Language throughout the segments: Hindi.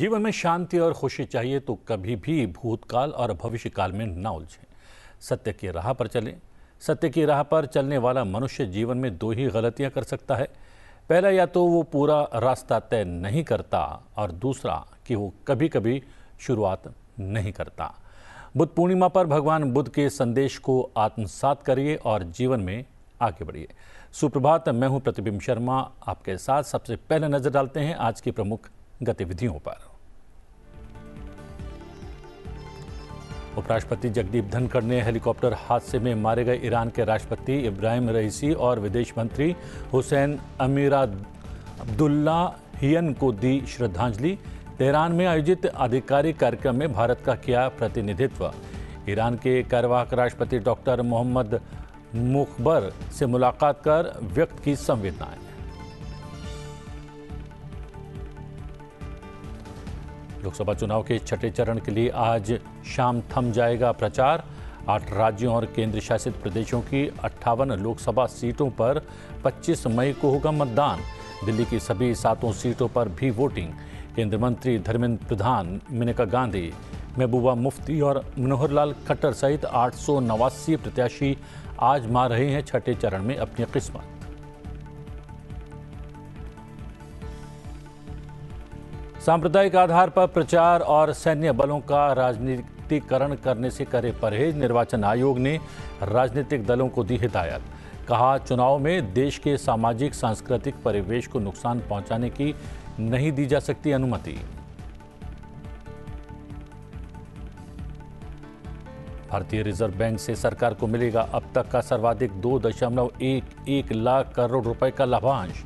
जीवन में शांति और खुशी चाहिए तो कभी भी भूतकाल और भविष्यकाल में न उलझें। सत्य की राह पर चलें। सत्य की राह पर चलने वाला मनुष्य जीवन में दो ही गलतियां कर सकता है। पहला, या तो वो पूरा रास्ता तय नहीं करता, और दूसरा कि वो कभी कभी शुरुआत नहीं करता। बुद्ध पूर्णिमा पर भगवान बुद्ध के संदेश को आत्मसात करिए और जीवन में आगे बढ़िए। सुप्रभात, मैं हूं प्रतिबिंब शर्मा आपके साथ। सबसे पहले नजर डालते हैं आज की प्रमुख गतिविधियों पर। उपराष्ट्रपति जगदीप धनखड़ ने हेलीकॉप्टर हादसे में मारे गए ईरान के राष्ट्रपति इब्राहिम रईसी और विदेश मंत्री हुसैन अमीर अब्दुल्लाहियन को दी श्रद्धांजलि। तेहरान में आयोजित आधिकारिक कार्यक्रम में भारत का किया प्रतिनिधित्व। ईरान के कार्यवाहक राष्ट्रपति डॉक्टर मोहम्मद मुखबर से मुलाकात कर व्यक्त की संवेदनाएं। लोकसभा चुनाव के छठे चरण के लिए आज शाम थम जाएगा प्रचार। 8 राज्यों और केंद्र शासित प्रदेशों की 58 लोकसभा सीटों पर 25 मई को होगा मतदान। दिल्ली की सभी 7 सीटों पर भी वोटिंग। केंद्रीय मंत्री धर्मेंद्र प्रधान, मेनका गांधी, महबूबा मुफ्ती और मनोहर लाल खट्टर सहित 889 प्रत्याशी आज मार रहे हैं छठे चरण में अपनी किस्मत। सांप्रदायिक आधार पर प्रचार और सैन्य बलों का राजनीतिकरण करने से करे परहेज। निर्वाचन आयोग ने राजनीतिक दलों को दी हिदायत। कहा, चुनाव में देश के सामाजिक सांस्कृतिक परिवेश को नुकसान पहुंचाने की नहीं दी जा सकती अनुमति। भारतीय रिजर्व बैंक से सरकार को मिलेगा अब तक का सर्वाधिक 2.11 लाख करोड़ रुपए का लाभांश।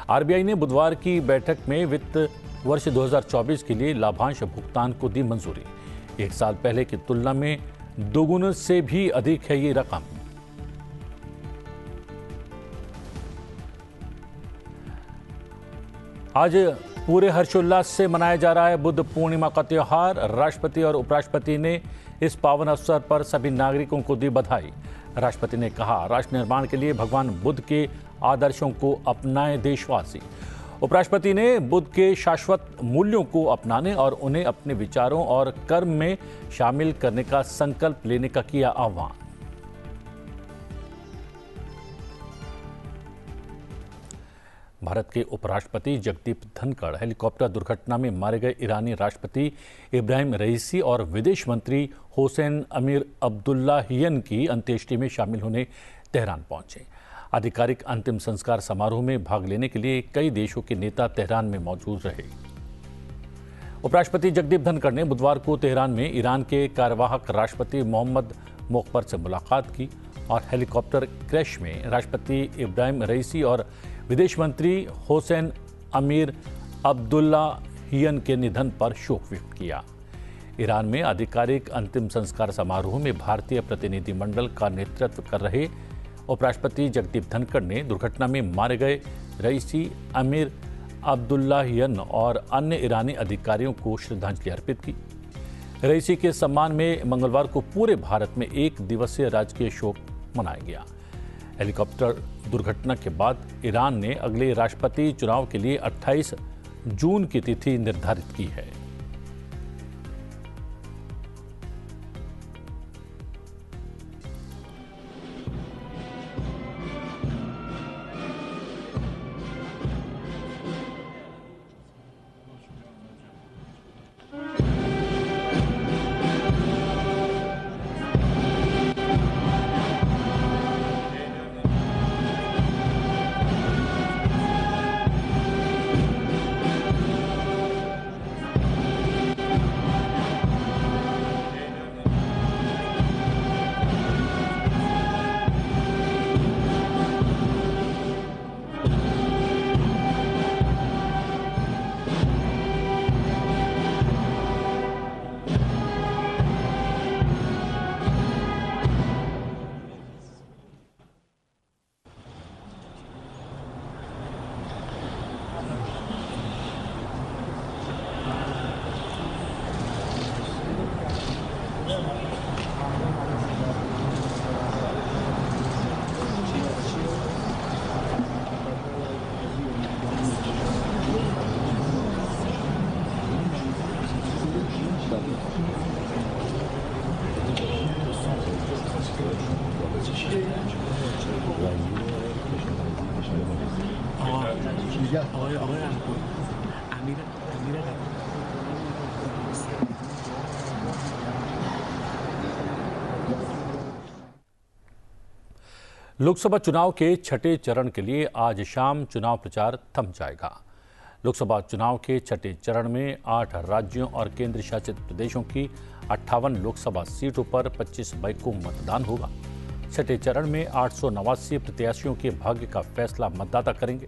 आरबीआई ने बुधवार की बैठक में वित्त वर्ष 2024 के लिए लाभांश भुगतान को दी मंजूरी। एक साल पहले की तुलना में दोगुने से भी अधिक है ये रकम। आज पूरे हर्षोल्लास से मनाया जा रहा है बुद्ध पूर्णिमा का त्योहार। राष्ट्रपति और उपराष्ट्रपति ने इस पावन अवसर पर सभी नागरिकों को दी बधाई। राष्ट्रपति ने कहा, राष्ट्र निर्माण के लिए भगवान बुद्ध के आदर्शों को अपनाएं देशवासी। उपराष्ट्रपति ने बुद्ध के शाश्वत मूल्यों को अपनाने और उन्हें अपने विचारों और कर्म में शामिल करने का संकल्प लेने का किया आह्वान। भारत के उपराष्ट्रपति जगदीप धनखड़ हेलीकॉप्टर दुर्घटना में मारे गए ईरानी राष्ट्रपति इब्राहिम रईसी और विदेश मंत्री हुसैन अमीर अब्दुल्लाहियन की अंत्येष्टि में शामिल होने तेहरान पहुंचे। आधिकारिक अंतिम संस्कार समारोह में भाग लेने के लिए कई देशों के नेता तेहरान में मौजूद रहे। उपराष्ट्रपति जगदीप धनखड़ ने बुधवार को तेहरान में ईरान के कार्यवाहक राष्ट्रपति मोहम्मद मुखबर से मुलाकात की और हेलीकॉप्टर क्रैश में राष्ट्रपति इब्राहिम रईसी और विदेश मंत्री हुसैन अमीर अब्दुल्लाहियन के निधन पर शोक व्यक्त किया। ईरान में आधिकारिक अंतिम संस्कार समारोह में भारतीय प्रतिनिधिमंडल का नेतृत्व कर रहे उपराष्ट्रपति जगदीप धनखड़ ने दुर्घटना में मारे गए रईसी, अमीर अब्दुल्लाहियन और अन्य ईरानी अधिकारियों को श्रद्धांजलि अर्पित की। रईसी के सम्मान में मंगलवार को पूरे भारत में 1 दिवसीय राजकीय शोक मनाया गया। हेलीकॉप्टर दुर्घटना के बाद ईरान ने अगले राष्ट्रपति चुनाव के लिए 28 जून की तिथि निर्धारित की है। लोकसभा चुनाव के छठे चरण के लिए आज शाम चुनाव प्रचार थम जाएगा। लोकसभा चुनाव के छठे चरण में 8 राज्यों और केंद्र शासित प्रदेशों की 58 लोकसभा सीटों पर 25 मई को मतदान होगा। छठे चरण में 889 प्रत्याशियों के भाग्य का फैसला मतदाता करेंगे।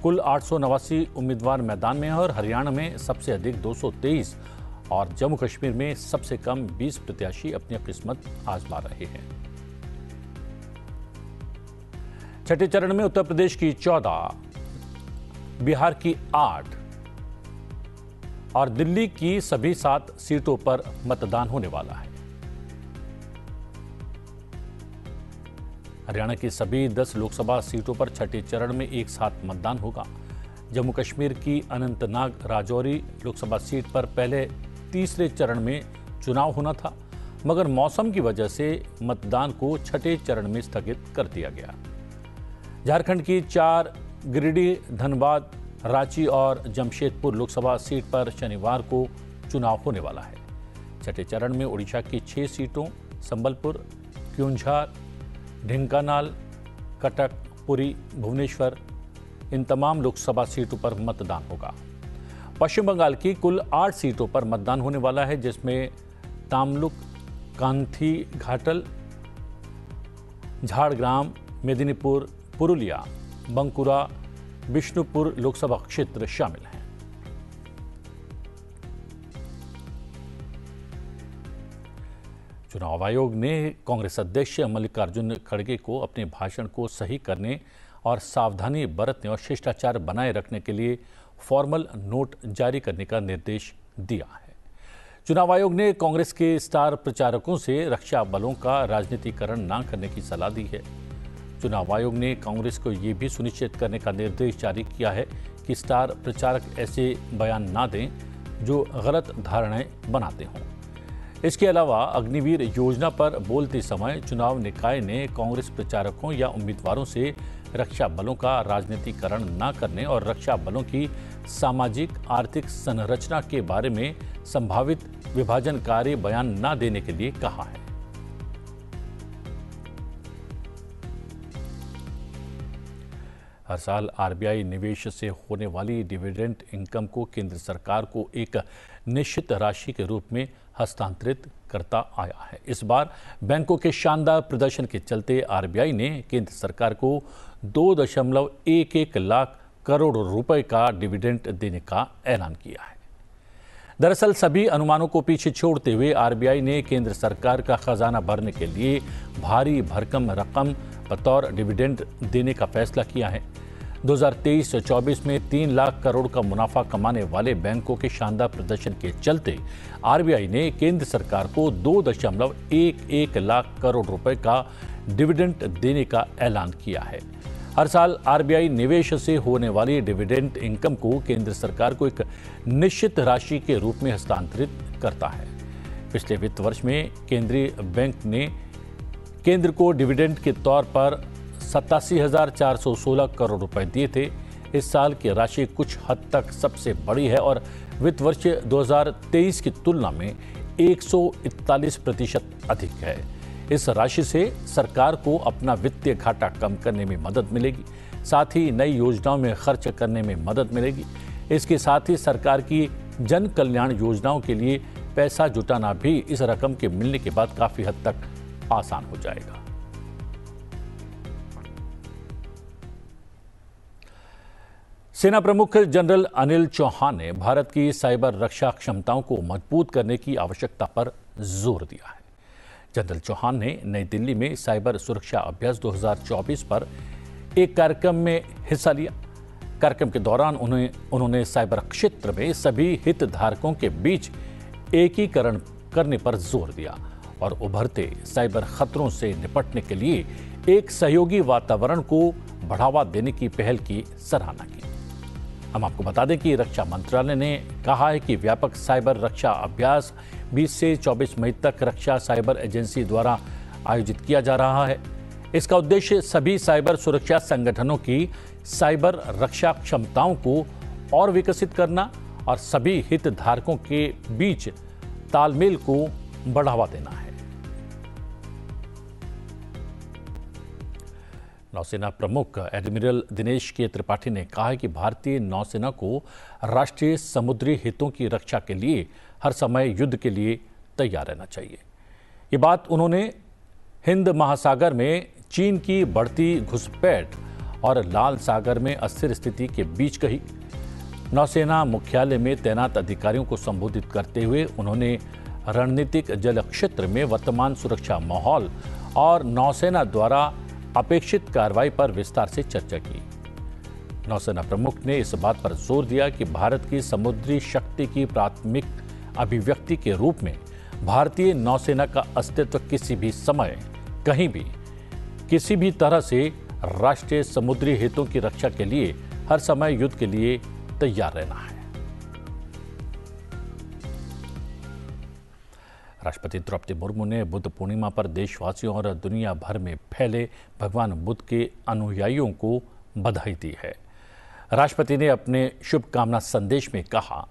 कुल 889 उम्मीदवार मैदान में हैं और हरियाणा में सबसे अधिक 223 और जम्मू कश्मीर में सबसे कम 20 प्रत्याशी अपनी किस्मत आजमा रहे हैं। छठे चरण में उत्तर प्रदेश की 14, बिहार की 8 और दिल्ली की सभी 7 सीटों पर मतदान होने वाला है। हरियाणा की सभी 10 लोकसभा सीटों पर छठे चरण में एक साथ मतदान होगा। जम्मू कश्मीर की अनंतनाग राजौरी लोकसभा सीट पर पहले तीसरे चरण में चुनाव होना था, मगर मौसम की वजह से मतदान को छठे चरण में स्थगित कर दिया गया। झारखंड की 4, गिरिडीह, धनबाद, रांची और जमशेदपुर लोकसभा सीट पर शनिवार को चुनाव होने वाला है। छठे चरण में ओडिशा की 6 सीटों संबलपुर, क्योंझार, ढेंकानाल, कटक, पुरी, भुवनेश्वर इन तमाम लोकसभा सीटों पर मतदान होगा। पश्चिम बंगाल की कुल 8 सीटों पर मतदान होने वाला है, जिसमें तामलुक, कांथीघाटल, झाड़ग्राम, मेदिनीपुर, पुरुलिया, बंकुरा, बिष्णुपुर लोकसभा क्षेत्र शामिल हैं। चुनाव आयोग ने कांग्रेस अध्यक्ष मल्लिकार्जुन खड़गे को अपने भाषण को सही करने और सावधानी बरतने और शिष्टाचार बनाए रखने के लिए फॉर्मल नोट जारी करने का निर्देश दिया है। चुनाव आयोग ने कांग्रेस के स्टार प्रचारकों से रक्षा बलों का राजनीतिकरण न करने की सलाह दी है। चुनाव आयोग ने कांग्रेस को यह भी सुनिश्चित करने का निर्देश जारी किया है कि स्टार प्रचारक ऐसे बयान ना दें जो गलत धारणाएं बनाते हों। इसके अलावा अग्निवीर योजना पर बोलते समय चुनाव निकाय ने कांग्रेस प्रचारकों या उम्मीदवारों से रक्षा बलों का राजनीतिकरण न करने और रक्षा बलों की सामाजिक आर्थिक संरचना के बारे में संभावित विभाजनकारी बयान न देने के लिए कहा है। हर साल आरबीआई निवेश से होने वाली डिविडेंड इनकम को केंद्र सरकार को एक निश्चित राशि के रूप में हस्तांतरित करता आया है। इस बार बैंकों के शानदार प्रदर्शन के चलते आरबीआई ने केंद्र सरकार को 2.11 लाख करोड़ रुपए का डिविडेंड देने का ऐलान किया है। दरअसल सभी अनुमानों को पीछे छोड़ते हुए आरबीआई ने केंद्र सरकार का खजाना भरने के लिए भारी भरकम रकम बतौर डिविडेंड देने का फैसला किया है। 2023-24 में 3 लाख करोड़ का मुनाफा कमाने वाले बैंकों के शानदार प्रदर्शन के चलते आरबीआई ने केंद्र सरकार को 2.11 लाख करोड़ रुपए का डिविडेंड देने का ऐलान किया है। हर साल आरबीआई निवेश से होने वाली डिविडेंड इनकम को केंद्र सरकार को एक निश्चित राशि के रूप में हस्तांतरित करता है। पिछले वित्त वर्ष में केंद्रीय बैंक ने केंद्र को डिविडेंड के तौर पर 87,416 करोड़ रुपए दिए थे। इस साल की राशि कुछ हद तक सबसे बड़ी है और वित्त वर्ष 2023 की तुलना में 141% अधिक है। इस राशि से सरकार को अपना वित्तीय घाटा कम करने में मदद मिलेगी, साथ ही नई योजनाओं में खर्च करने में मदद मिलेगी। इसके साथ ही सरकार की जन कल्याण योजनाओं के लिए पैसा जुटाना भी इस रकम के मिलने के बाद काफी हद तक आसान हो जाएगा। सेना प्रमुख जनरल अनिल चौहान ने भारत की साइबर रक्षा क्षमताओं को मजबूत करने की आवश्यकता पर जोर दिया है। जनरल चौहान ने नई दिल्ली में साइबर सुरक्षा अभ्यास 2024 पर एक कार्यक्रम में हिस्सा लिया। कार्यक्रम के दौरान उन्होंने साइबर क्षेत्र में सभी हितधारकों के बीच एकीकरण करने पर जोर दिया और उभरते साइबर खतरों से निपटने के लिए एक सहयोगी वातावरण को बढ़ावा देने की पहल की सराहना की। हम आपको बता दें कि रक्षा मंत्रालय ने कहा है कि व्यापक साइबर रक्षा अभ्यास 20 से 24 मई तक रक्षा साइबर एजेंसी द्वारा आयोजित किया जा रहा है। इसका उद्देश्य सभी साइबर सुरक्षा संगठनों की साइबर रक्षा क्षमताओं को और विकसित करना और सभी हितधारकों के बीच तालमेल को बढ़ावा देना है। नौसेना प्रमुख एडमिरल दिनेश के त्रिपाठी ने कहा है कि भारतीय नौसेना को राष्ट्रीय समुद्री हितों की रक्षा के लिए हर समय युद्ध के लिए तैयार रहना चाहिए। ये बात उन्होंने हिंद महासागर में चीन की बढ़ती घुसपैठ और लाल सागर में अस्थिर स्थिति के बीच कही। नौसेना मुख्यालय में तैनात अधिकारियों को संबोधित करते हुए उन्होंने रणनीतिक जल क्षेत्र में वर्तमान सुरक्षा माहौल और नौसेना द्वारा अपेक्षित कार्रवाई पर विस्तार से चर्चा की। नौसेना प्रमुख ने इस बात पर जोर दिया कि भारत की समुद्री शक्ति की प्राथमिक अभिव्यक्ति के रूप में भारतीय नौसेना का अस्तित्व किसी भी समय, कहीं भी, किसी भी तरह से राष्ट्रीय समुद्री हितों की रक्षा के लिए हर समय युद्ध के लिए तैयार रहना है। राष्ट्रपति द्रौपदी मुर्मू ने बुद्ध पूर्णिमा पर देशवासियों और दुनिया भर में फैले भगवान बुद्ध के अनुयायियों को बधाई दी है। राष्ट्रपति ने अपने शुभकामना संदेश में कहा,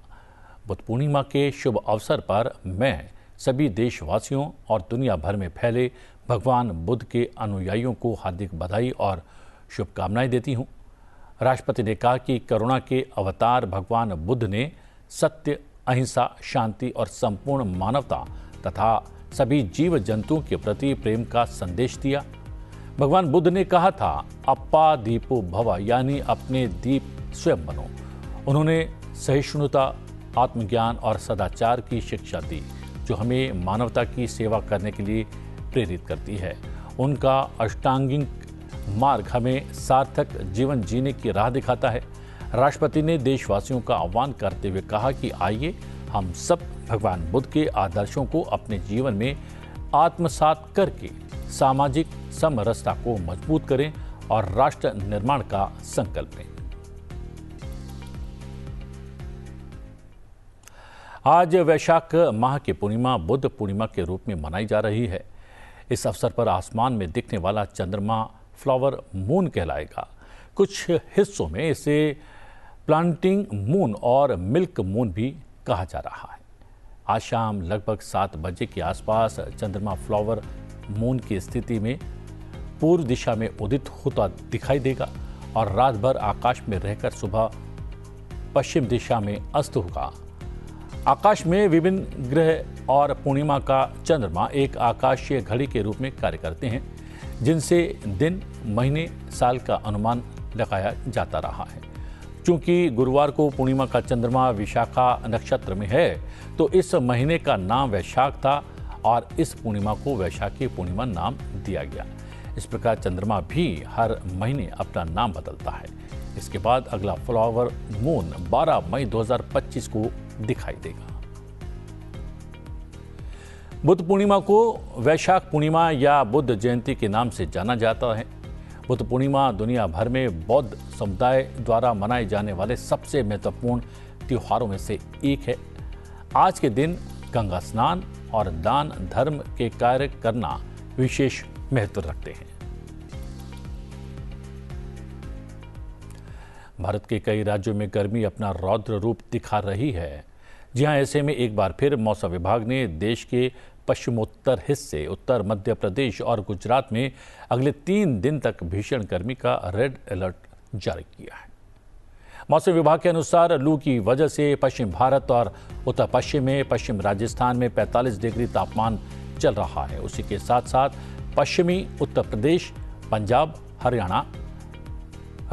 बुद्ध पूर्णिमा के शुभ अवसर पर मैं सभी देशवासियों और दुनिया भर में फैले भगवान बुद्ध के अनुयायियों को हार्दिक बधाई और शुभकामनाएं देती हूं। राष्ट्रपति ने कहा कि करुणा के अवतार भगवान बुद्ध ने सत्य, अहिंसा, शांति और संपूर्ण मानवता तथा सभी जीव जंतुओं के प्रति प्रेम का संदेश दिया। भगवान बुद्ध ने कहा था, अप्पा दीपो भव, यानी अपने दीप स्वयं बनो। उन्होंने सहिष्णुता, आत्मज्ञान और सदाचार की शिक्षा दी, जो हमें मानवता की सेवा करने के लिए प्रेरित करती है। उनका अष्टांगिक मार्ग हमें सार्थक जीवन जीने की राह दिखाता है। राष्ट्रपति ने देशवासियों का आह्वान करते हुए कहा कि आइए हम सब भगवान बुद्ध के आदर्शों को अपने जीवन में आत्मसात करके सामाजिक समरसता को मजबूत करें और राष्ट्र निर्माण का संकल्प लें। आज वैशाख माह की पूर्णिमा बुद्ध पूर्णिमा के रूप में मनाई जा रही है। इस अवसर पर आसमान में दिखने वाला चंद्रमा फ्लावर मून कहलाएगा। कुछ हिस्सों में इसे प्लांटिंग मून और मिल्क मून भी कहा जा रहा है। आज शाम लगभग 7 बजे के आसपास चंद्रमा फ्लावर मून की स्थिति में पूर्व दिशा में उदित होता दिखाई देगा और रात भर आकाश में रहकर सुबह पश्चिम दिशा में अस्त होगा। आकाश में विभिन्न ग्रह और पूर्णिमा का चंद्रमा एक आकाशीय घड़ी के रूप में कार्य करते हैं, जिनसे दिन, महीने, साल का अनुमान लगाया जाता रहा है। चूंकि गुरुवार को पूर्णिमा का चंद्रमा विशाखा नक्षत्र में है, तो इस महीने का नाम वैशाख था और इस पूर्णिमा को वैशाखी पूर्णिमा नाम दिया गया। इस प्रकार चंद्रमा भी हर महीने अपना नाम बदलता है। इसके बाद अगला फ्लावर मून 12 मई 2025 को दिखाई देगा। बुद्ध पूर्णिमा को वैशाख पूर्णिमा या बुद्ध जयंती के नाम से जाना जाता है। बुद्ध पूर्णिमा दुनिया भर में बौद्ध समुदाय द्वारा मनाए जाने वाले सबसे महत्वपूर्ण त्योहारों में से एक है। आज के दिन गंगा स्नान और दान धर्म के कार्य करना विशेष महत्व रखते हैं। भारत के कई राज्यों में गर्मी अपना रौद्र रूप दिखा रही है। जी हां, ऐसे में एक बार फिर मौसम विभाग ने देश के पश्चिमोत्तर हिस्से, उत्तर मध्य प्रदेश और गुजरात में अगले 3 दिन तक भीषण गर्मी का रेड अलर्ट जारी किया है। मौसम विभाग के अनुसार लू की वजह से पश्चिम भारत और उत्तर पश्चिम में, पश्चिम राजस्थान में 45 डिग्री तापमान चल रहा है। उसी के साथ साथ पश्चिमी उत्तर प्रदेश, पंजाब, हरियाणा,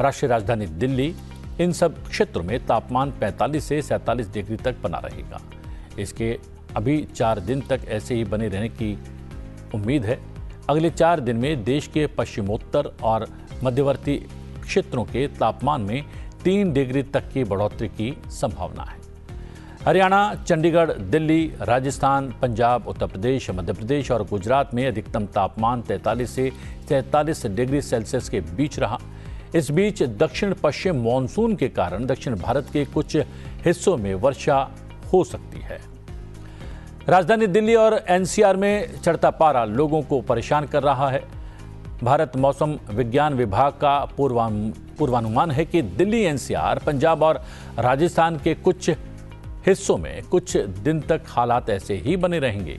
राष्ट्रीय राजधानी दिल्ली, इन सब क्षेत्रों में तापमान 45 से 47 डिग्री तक बना रहेगा। इसके अभी 4 दिन तक ऐसे ही बने रहने की उम्मीद है। अगले 4 दिन में देश के पश्चिमोत्तर और मध्यवर्ती क्षेत्रों के तापमान में 3 डिग्री तक की बढ़ोतरी की संभावना है। हरियाणा, चंडीगढ़, दिल्ली, राजस्थान, पंजाब, उत्तर प्रदेश, मध्य प्रदेश और गुजरात में अधिकतम तापमान 43 से 43 डिग्री सेल्सियस के बीच रहा। इस बीच दक्षिण पश्चिम मानसून के कारण दक्षिण भारत के कुछ हिस्सों में वर्षा हो सकती है। राजधानी दिल्ली और एनसीआर में चढ़ता पारा लोगों को परेशान कर रहा है। भारत मौसम विज्ञान विभाग का पूर्वानुमान है कि दिल्ली, एनसीआर, पंजाब और राजस्थान के कुछ हिस्सों में कुछ दिन तक हालात ऐसे ही बने रहेंगे।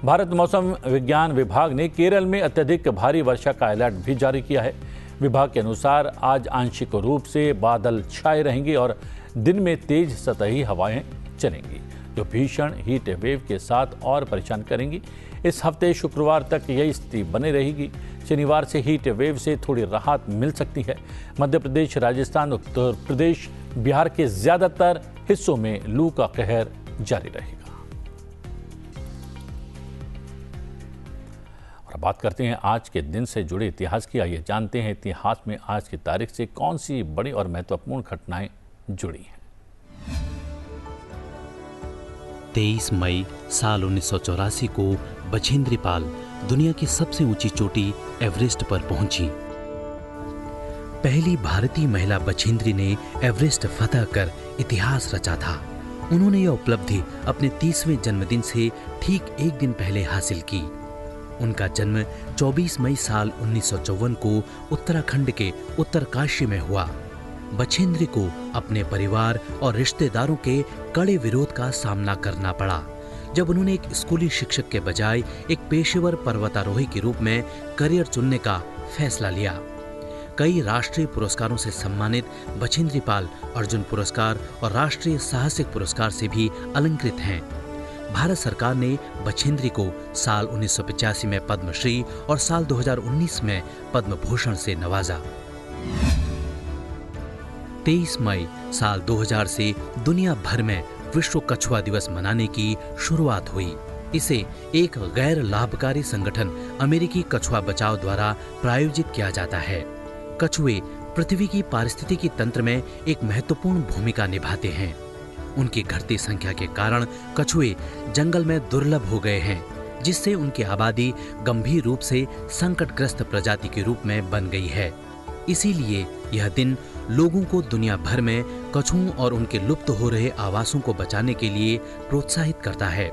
भारत मौसम विज्ञान विभाग ने केरल में अत्यधिक भारी वर्षा का अलर्ट भी जारी किया है। विभाग के अनुसार आज आंशिक रूप से बादल छाए रहेंगे और दिन में तेज सतही हवाएं चलेंगी, जो भीषण हीट वेव के साथ और परेशान करेंगी। इस हफ्ते शुक्रवार तक यही स्थिति बनी रहेगी। शनिवार से हीट वेव से थोड़ी राहत मिल सकती है। मध्य प्रदेश, राजस्थान, उत्तर प्रदेश, बिहार के ज्यादातर हिस्सों में लू का कहर जारी रहेगा। और बात करते हैं आज के दिन से जुड़े इतिहास की। आइए जानते हैं इतिहास में आज की तारीख से कौन सी बड़ी और महत्वपूर्ण घटनाएं जुड़ी हैं। 23 मई साल 1984 को बछेंद्री पाल दुनिया की सबसे ऊंची चोटी एवरेस्ट पर पहुंची। पहली भारतीय महिला बछेंद्री ने एवरेस्ट फतह कर इतिहास रचा था। उन्होंने यह उपलब्धि अपने 30वें जन्मदिन से ठीक एक दिन पहले हासिल की। उनका जन्म 24 मई साल 1954 को उत्तराखंड के उत्तरकाशी में हुआ। बछेंद्री को अपने परिवार और रिश्तेदारों के कड़े विरोध का सामना करना पड़ा जब उन्होंने एक स्कूली शिक्षक के बजाय एक पेशेवर पर्वतारोही के रूप में करियर चुनने का फैसला लिया। कई राष्ट्रीय पुरस्कारों से सम्मानित बछेंद्री पाल अर्जुन पुरस्कार और राष्ट्रीय साहसिक पुरस्कार से भी अलंकृत हैं। भारत सरकार ने बछेंद्री को साल 1985 में पद्मश्री और साल 2019 में पद्म भूषण से नवाजा। 23 मई साल 2000 से दुनिया भर में विश्व कछुआ दिवस मनाने की शुरुआत हुई। इसे एक गैर लाभकारी संगठन अमेरिकी कछुआ बचाव द्वारा प्रायोजित किया जाता है। कछुए पृथ्वी की पारिस्थितिकी तंत्र में एक महत्वपूर्ण भूमिका निभाते हैं। उनकी घटती संख्या के कारण कछुए जंगल में दुर्लभ हो गए हैं, जिससे उनकी आबादी गंभीर रूप से संकटग्रस्त प्रजाति के रूप में बन गई है। इसीलिए यह दिन लोगों को दुनिया भर में कछुओं और उनके लुप्त हो रहे आवासों को बचाने के लिए प्रोत्साहित करता है।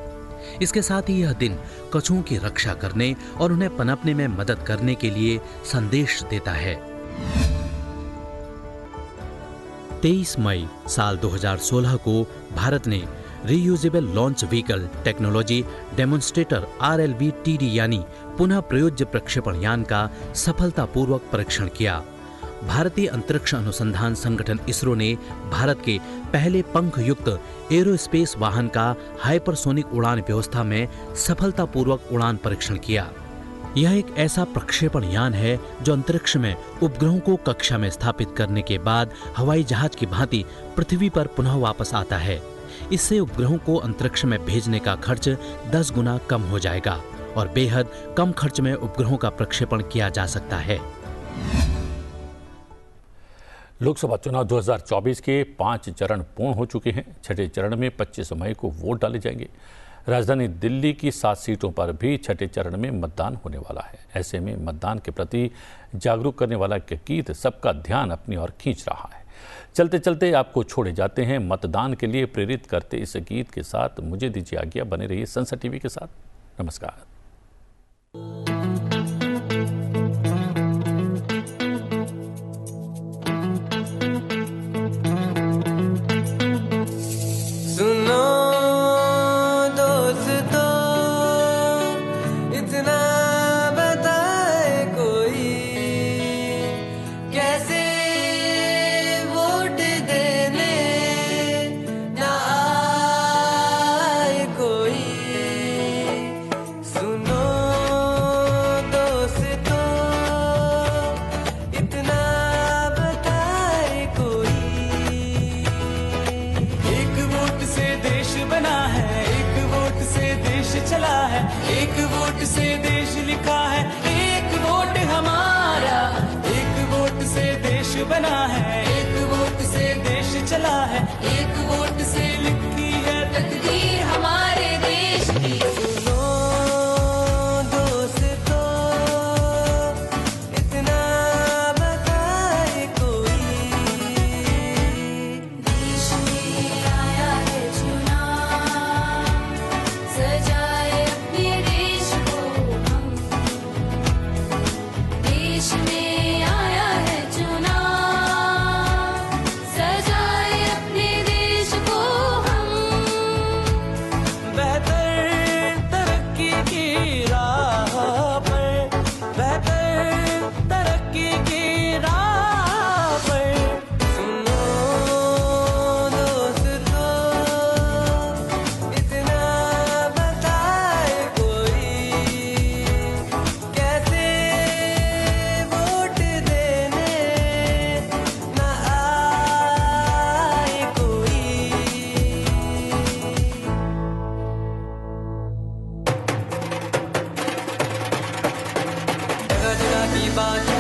इसके साथ ही यह दिन कछुओं की रक्षा करने और उन्हें पनपने में मदद करने के लिए संदेश देता है। 23 मई साल 2016 को भारत ने reusable launch vehicle technology demonstrator RLV-TD यानी पुनः प्रयोज्य प्रक्षेपण यान का सफलतापूर्वक परीक्षण किया। भारतीय अंतरिक्ष अनुसंधान संगठन इसरो ने भारत के पहले पंख युक्त एरोस्पेस वाहन का हाइपरसोनिक उड़ान व्यवस्था में सफलतापूर्वक उड़ान परीक्षण किया। यह एक ऐसा प्रक्षेपण यान है जो अंतरिक्ष में उपग्रहों को कक्षा में स्थापित करने के बाद हवाई जहाज की भांति पृथ्वी पर पुनः वापस आता है। इससे उपग्रहों को अंतरिक्ष में भेजने का खर्च 10 गुना कम हो जाएगा और बेहद कम खर्च में उपग्रहों का प्रक्षेपण किया जा सकता है। लोकसभा चुनाव 2024 के 5 चरण पूर्ण हो चुके हैं। छठे चरण में 25 मई को वोट डाले जाएंगे। राजधानी दिल्ली की 7 सीटों पर भी छठे चरण में मतदान होने वाला है। ऐसे में मतदान के प्रति जागरूक करने वाला गीत सबका ध्यान अपनी ओर खींच रहा है। चलते चलते आपको छोड़े जाते हैं मतदान के लिए प्रेरित करते इस गीत के साथ। मुझे दीजिए आज्ञा, बने रहिए संसद टीवी के साथ। नमस्कार। एक वोट से देश लिखा है, एक वोट हमारा, एक वोट से देश बना है, एक वोट से देश चला है, एक वोट से लिखी है तकदीर हमारे देश की। सुनो दोस्तों, इतना बताए कोई, देश में आया है चुनाव, सजाए अपने देश को हम, देश में आया है चुनाव, सजाए अपने देश को की बात